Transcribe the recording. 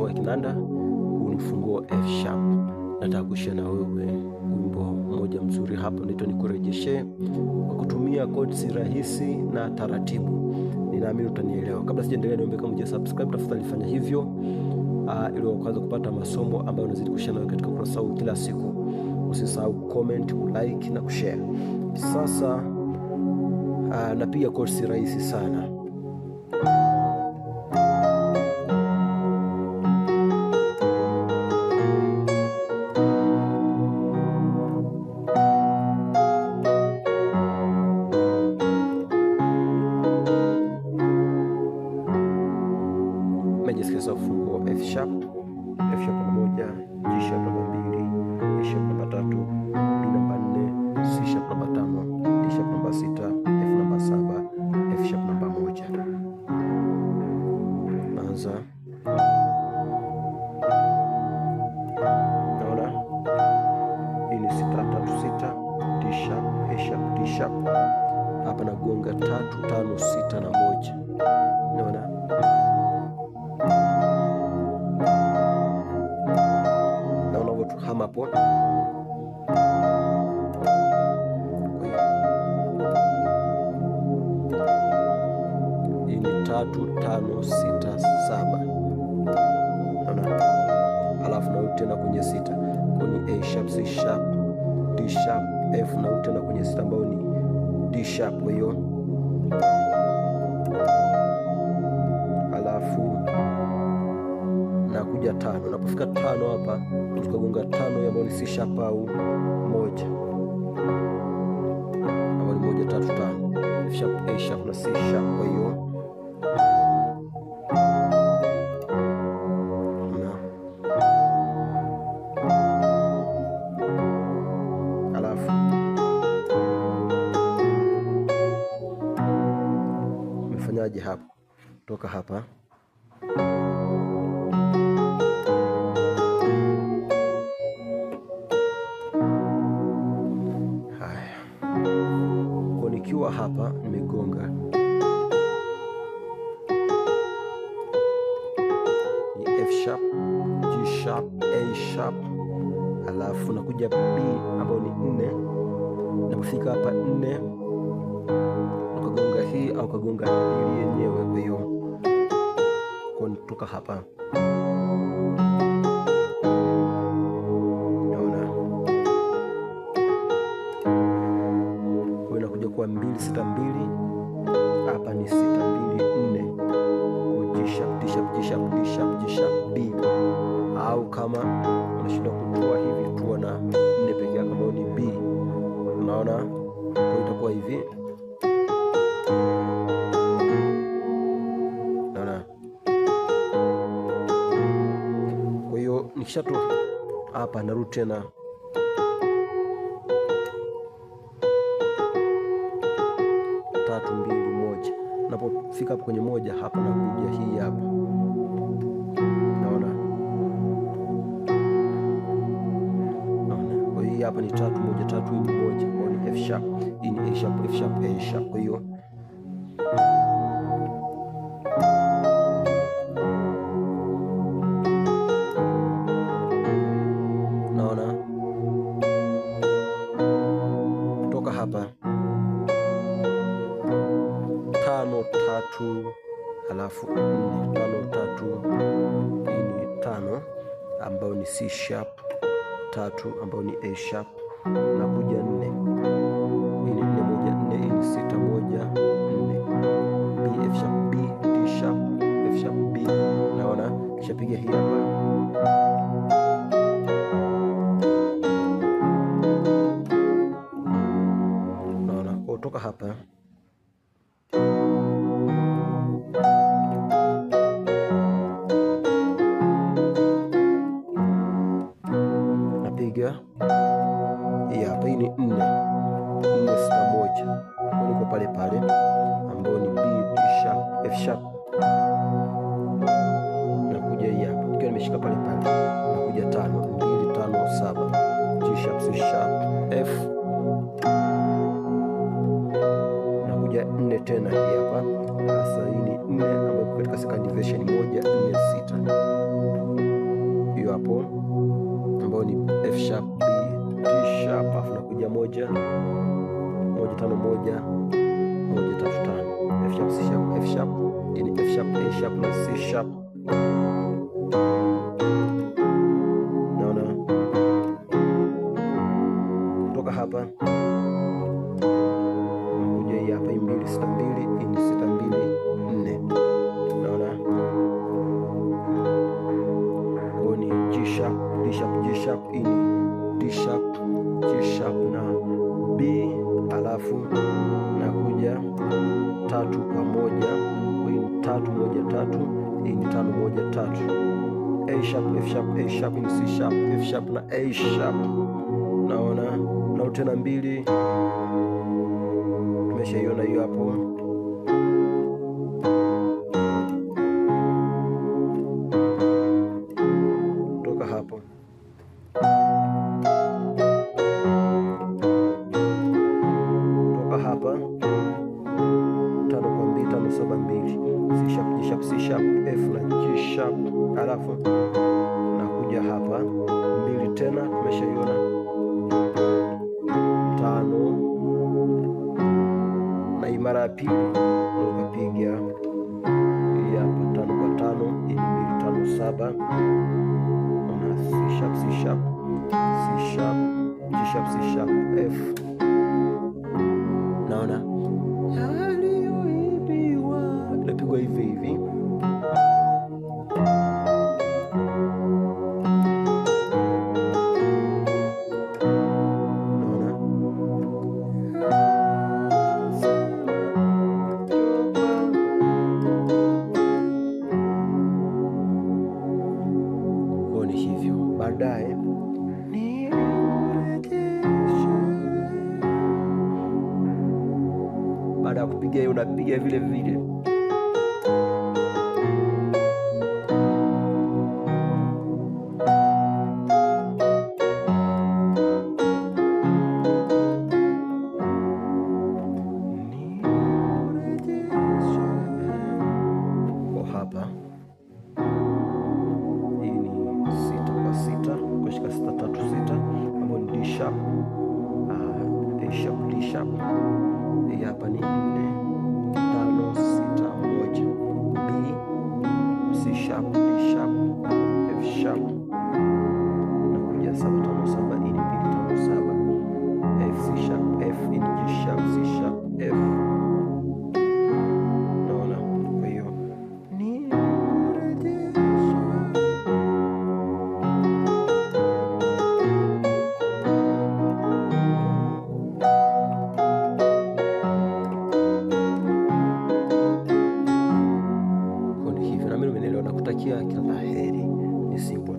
ufunguo wa kinanda, huu ni ufunguo F sharp. Nataka kushare na wewe wimbo mmoja mzuri hapa, ndio nikurejeshe kwa kutumia chords rahisi na taratibu. Ninaamini utanielewa. Kabla sijaendelea, niombe kama hujasubscribe, tafadhali fanya hivyo ili uanze kupata masomo ambayo nazidi kushare nawe katika ukurasa huu kila siku. Usisahau comment, like na kushare. Sasa napiga chords rahisi sana. Mejisikiliza ufunguo F sharp, F sharp namba 1, G sharp namba 2, A sharp namba 3, B namba 4, C sharp namba 5, D sharp namba 6, F namba 7, F sharp namba 1. Naanza. Naona hii ni 6-3-6, D sharp, A sharp, D sharp. Hapa nagonga 3-5-6 na 1. Naona hapo. Hii ni 3-5-6-7. Naona, alafu narudi tena kwenye 6, kwenye A sharp, C sharp, D sharp, F, narudi tena kwenye 6 ambayo ni D sharp. Kwa hiyo alafu nakuja 5. Napofika 5 hapa tukagonga 5 ambayo ni C sharp au 1 ambayo ni 1-3-5, F sharp, A sharp na C sharp. Kwa hiyo alafu umefanyaje hapa? Toka hapa nikiwa hapa nimegonga ni F sharp, G sharp, A sharp, alafu nakuja B ambayo ni 4. Napofika hapa 4 ukagonga hii au ukagonga hili yenyewe. Kwa hiyo kwa nitoka hapa kwa 2-6-2, hapa ni 6-2-4, G sharp, D sharp, G sharp, D sharp, G sharp, B. Au kama unashindwa kutoa hivi, tua na 4 peke yake ambayo ni B. Unaona, kwa itakuwa hivi. Unaona, kwa hiyo nikishatoa hapa narudi tena 3-2-1. Napofika hapo kwenye 1 hapa nakuja hii hapa. Naona, kwa hiyo hapa ni 3-1-3, hii ni 1 ambayo ni F sharp, hii ni A sharp, F sharp, A sharp. Kwa hiyo naona kutoka hapa 5-3 alafu 4-5-3. Hii ni 5 ambayo ni C sharp, 3 ambayo ni A sharp, na kuja 4. Hii ni 4-1-4, hii ni 6-1-4, B F sharp, B D sharp, F sharp, B. Naona kisha piga hii hapa. Naona kutoka hapa napiga hii hapa. Hii ni 4-6-1, niko pale pale ambayo ni B D sharp, F sharp. Nakuja hii hapa nikiwa nimeshika pale pale, nakuja 5-2-5-7, G sharp, C sharp, F. Nakuja 4 tena hii hapa. Sasa hii ni 4 ambayo katika second version 1-4-6. hapo ambao ni F sharp, B, D sharp, afu nakuja 1 1 5 1 1 3 5, F sharp, C sharp, F sharp, ni F sharp, A sharp na C sharp. Naona kutoka hapa nakuja hii hapa 2 6 2, hii ni 6 2 4. Naona kwa ni G sharp, D sharp, G sharp, hii ni D sharp, G sharp na B, alafu nakuja 3 kwa 1, hii ni 3 1 3, hii ni 5 1 3, A sharp, F sharp, A sharp, hii ni C sharp, F sharp na A sharp. Naona na tena 2 tumeshaiona hiyo hapo. Kutoka hapo hapa 5 kwa 2 5 7 2, C sharp, G sharp, C sharp, F na G sharp, alafu nakuja hapa 2 tena tumeshaiona 5 na hii mara ya pili ukapiga hii hapa 5 kwa 5, hii ni 2 5 7 na C sharp, C sharp, C sharp, G sharp, C sharp, F. Naona yaliyoibiwa inapigwa hivi hivi. Naona kwa ni hivyo. Baadaye baada ya kupiga hiyo unapiga vile vile. Kwa hapa hii ni 6 kwa 6, kushika 6 3 6, ambapo ni D sharp, A sharp, D sharp. Hii hapa ni 4 5 6 1, B, C sharp, D sharp, F sharp, nakuja 7 5 7, hii ni 2 5 7, F C sharp, F, hii ni G sharp, C sharp, F. Naona kwa hiyo ni nakutakia kila la heri. Ni simple.